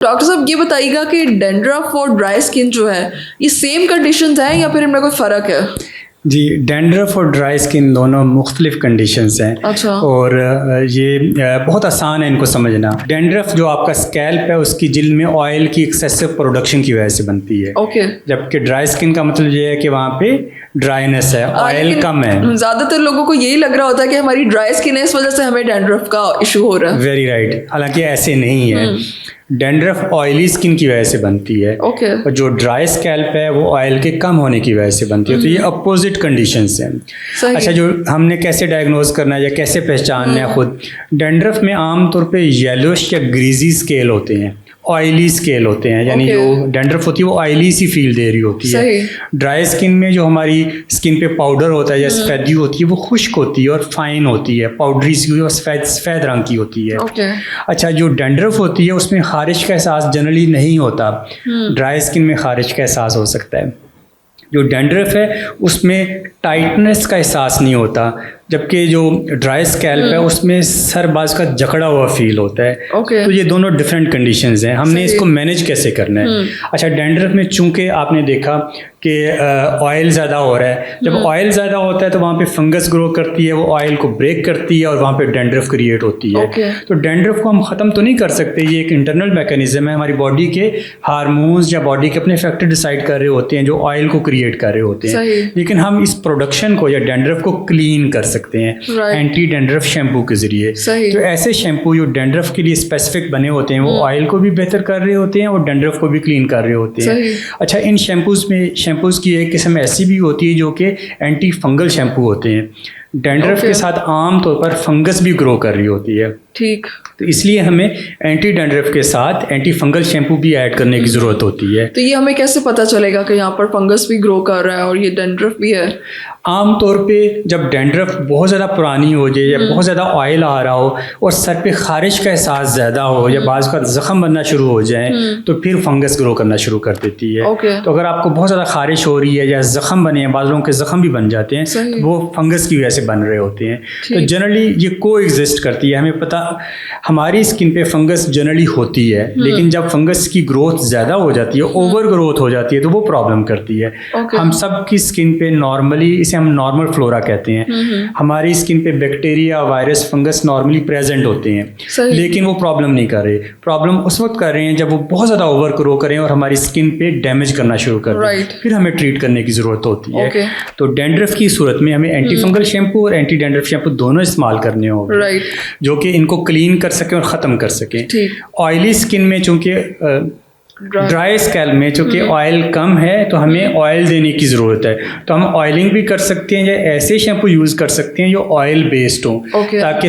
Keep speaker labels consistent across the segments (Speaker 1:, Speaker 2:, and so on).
Speaker 1: Doctor साहब ये बताइएगा कि डैंड्रफ और ड्राई स्किन जो है ये सेम कंडीशंस हैं या फिर इनमें कोई फ़र्क है?
Speaker 2: जी, डैंड्रफ और ड्राई स्किन दोनों मुख्तलिफ कंडीशंस हैं।
Speaker 1: अच्छा।
Speaker 2: और ये बहुत आसान है इनको समझना। डैंड्रफ जो आपका स्कैल्प है उसकी जिल्द में ऑयल की एक्सेसिव प्रोडक्शन की वजह से बनती है।
Speaker 1: ओके।
Speaker 2: जबकि ड्राई स्किन का मतलब ये है कि वहाँ पे ड्राइनेस है, ऑयल कम है।
Speaker 1: ज़्यादातर लोगों को यही लग रहा होता है कि हमारी ड्राई स्किन है इस वजह से हमें डैंड्रफ का इशू हो रहा है।
Speaker 2: Very right. हालांकि ऐसे नहीं है। डैंड्रफ ऑयली स्किन की वजह से बनती है।
Speaker 1: ओके।
Speaker 2: और जो ड्राई स्कैल्प है वो ऑयल के कम होने की वजह से बनती है। तो ये अपोजिट कंडीशंस हैं। अच्छा, जो हमने कैसे डायग्नोज करना है या कैसे पहचानना है खुद, डैंड्रफ में आमतौर पे येलोश या ग्रीजी स्केल होते हैं, ऑयली स्केल होते हैं, यानी जो डैंड्रफ होती है वो ऑयली सी फील दे रही होती है। ड्राई स्किन में जो हमारी स्किन पे पाउडर होता है या सफ़ेदी होती है वो खुश्क होती है और फाइन होती है, पाउडरी सी और सफ़ेद रंग की होती है। अच्छा, जो डैंड्रफ होती है उसमें खारिश का एहसास जनरली नहीं होता। ड्राई स्किन में खारिश का एहसास हो सकता है। जो डैंड्रफ है उसमें टाइटनेस का एहसास नहीं होता, जबकि जो ड्राई स्कैल्प है उसमें सर बाज का जकड़ा हुआ फील होता है। तो ये दोनों डिफरेंट कंडीशंस हैं। हमने इसको मैनेज कैसे करना है? अच्छा, डैंड्रफ में चूंकि आपने देखा कि ऑयल ज़्यादा हो रहा है, जब ऑयल ज़्यादा होता है तो वहाँ पे फंगस ग्रो करती है, वो ऑयल को ब्रेक करती है और वहाँ पे डैंड्रफ क्रिएट होती है। तो डैंड्रफ को हम ख़त्म तो नहीं कर सकते, ये एक इंटरनल मैकेनिज्म है। हमारी बॉडी के हार्मोन्स या बॉडी के अपने फैक्टर डिसाइड कर रहे होते हैं जो ऑयल को क्रिएट कर रहे होते हैं, लेकिन हम इस प्रोडक्शन को या डैंड्रफ को क्लीन कर सकते हैं एंटी डैंड्रफ शैम्पू के जरिए। तो ऐसे शैम्पू जो डैंड्रफ के लिए स्पेसिफिक बने होते हैं वो ऑयल को भी बेहतर कर रहे होते हैं और डैंड्रफ को भी क्लीन कर रहे होते हैं। अच्छा, इन शैम्पूज़ की एक किस्म ऐसी भी होती है जो कि एंटी फंगल शैम्पू होते हैं। डैंड्रफ के साथ आम तौर पर फंगस भी ग्रो कर रही होती है। ठीक। तो इसलिए हमें एंटी डैंड्रफ के साथ एंटी फंगल शैम्पू भी ऐड करने की ज़रूरत होती है।
Speaker 1: तो ये हमें कैसे पता चलेगा कि यहाँ पर फंगस भी ग्रो कर रहा है और ये डैंड्रफ भी है?
Speaker 2: आम तौर पे जब डैंड्रफ बहुत ज़्यादा पुरानी हो जाए या बहुत ज़्यादा ऑयल आ रहा हो और सर पे खारिश का एहसास ज़्यादा हो या बाज़ का ज़ख़म बनना शुरू हो जाए तो फिर फंगस ग्रो करना शुरू कर देती है। तो अगर आपको बहुत ज़्यादा खारिश हो रही है या ज़ख़म बने हैं, बाज़ लोगों के ज़ख़म भी बन जाते हैं, तो वो फंगस की वजह से बन रहे होते हैं। तो जनरली ये को एग्जिस्ट करती है। हमें पता, हमारी स्किन पे फंगस जनरली होती है, लेकिन जब फंगस की ग्रोथ ज़्यादा हो जाती है, ओवर ग्रोथ हो जाती है, तो वो प्रॉब्लम करती है। हम सब की स्किन पे नॉर्मली, इसे हम नॉर्मल फ्लोरा कहते हैं, हमारी स्किन पे bacteria, virus, fungus normally present होते हैं, लेकिन वो प्रॉब्लम नहीं कर रहे। प्रॉब्लम उस वक्त कर रहे हैं जब वो बहुत ज़्यादा ओवर ग्रो करें और हमारी स्किन पे डैमेज करना शुरू कर दें, फिर हमें ट्रीट करने की ज़रूरत होती है। तो डैंड्रफ की सूरत में हमें एंटी फंगल शैम्पू और एंटी डैंड्रफ शैम्पू दोनों इस्तेमाल करने होंगे, जो कि इनको क्लीन कर सकें और ख़त्म कर सकें। ऑयली स्किन में चूँकि ड्राई स्कैल्प में चूँकि ऑयल कम है तो हमें ऑयल देने की ज़रूरत है, तो हम ऑयलिंग भी कर सकते हैं या ऐसे शैम्पू यूज़ कर सकते हैं जो ऑयल बेस्ड हो, ताकि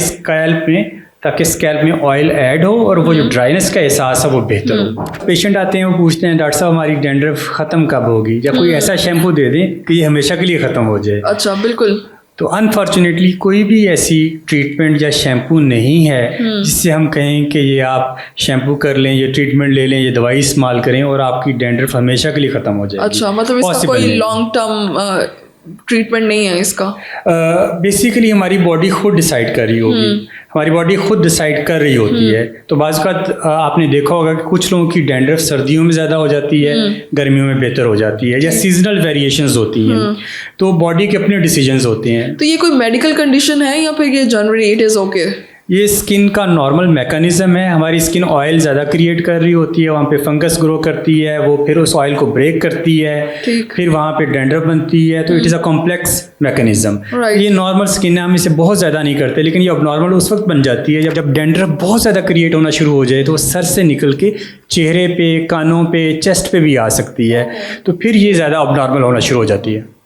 Speaker 2: स्कैल्प में ऑयल ऐड हो और वो जो ड्राइनेस का एहसास है वो बेहतर हो। पेशेंट आते हैं, वो पूछते हैं डॉक्टर साहब हमारी डैंड्रफ ख़त्म कब होगी, या कोई ऐसा शैम्पू दे दें कि ये हमेशा के लिए ख़त्म हो जाए।
Speaker 1: अच्छा, बिल्कुल।
Speaker 2: तो अनफॉर्चुनेटली कोई भी ऐसी ट्रीटमेंट या शैम्पू नहीं है जिससे हम कहें कि ये आप शैम्पू कर लें, ये ट्रीटमेंट ले लें, ये दवाई इस्तेमाल करें और आपकी डैंड्रफ हमेशा के लिए ख़त्म हो जाएगी।
Speaker 1: अच्छा, मतलब इसका कोई लॉन्ग टर्म ट्रीटमेंट नहीं है इसका?
Speaker 2: बेसिकली हमारी बॉडी खुद डिसाइड कर रही होगी, हमारी बॉडी खुद डिसाइड कर रही होती है। तो बाज़ का आपने देखा होगा कि कुछ लोगों की डैंड्रफ सर्दियों में ज़्यादा हो जाती है, गर्मियों में बेहतर हो जाती है, या सीजनल वेरिएशंस होती हैं। तो बॉडी के अपने डिसीजंस होते हैं।
Speaker 1: तो ये कोई मेडिकल कंडीशन है या फिर ये जनरली इट इज़ ओके?
Speaker 2: ये स्किन का नॉर्मल मैकेनिज्म है। हमारी स्किन ऑयल ज़्यादा क्रिएट कर रही होती है, वहाँ पे फंगस ग्रो करती है, वो फिर उस ऑयल को ब्रेक करती है, फिर वहाँ पे डैंड्रफ बनती है। तो it is a complex mechanism. ये नॉर्मल स्किन है, हम इसे बहुत ज़्यादा नहीं करते, लेकिन ये अब नॉर्मल उस वक्त बन जाती है जब डैंड्रफ बहुत ज़्यादा क्रिएट होना शुरू हो जाए, तो सर से निकल के चेहरे पे, कानों पे, चेस्ट पे भी आ सकती है, तो फिर ये ज़्यादा अब नॉर्मल होना शुरू हो जाती है।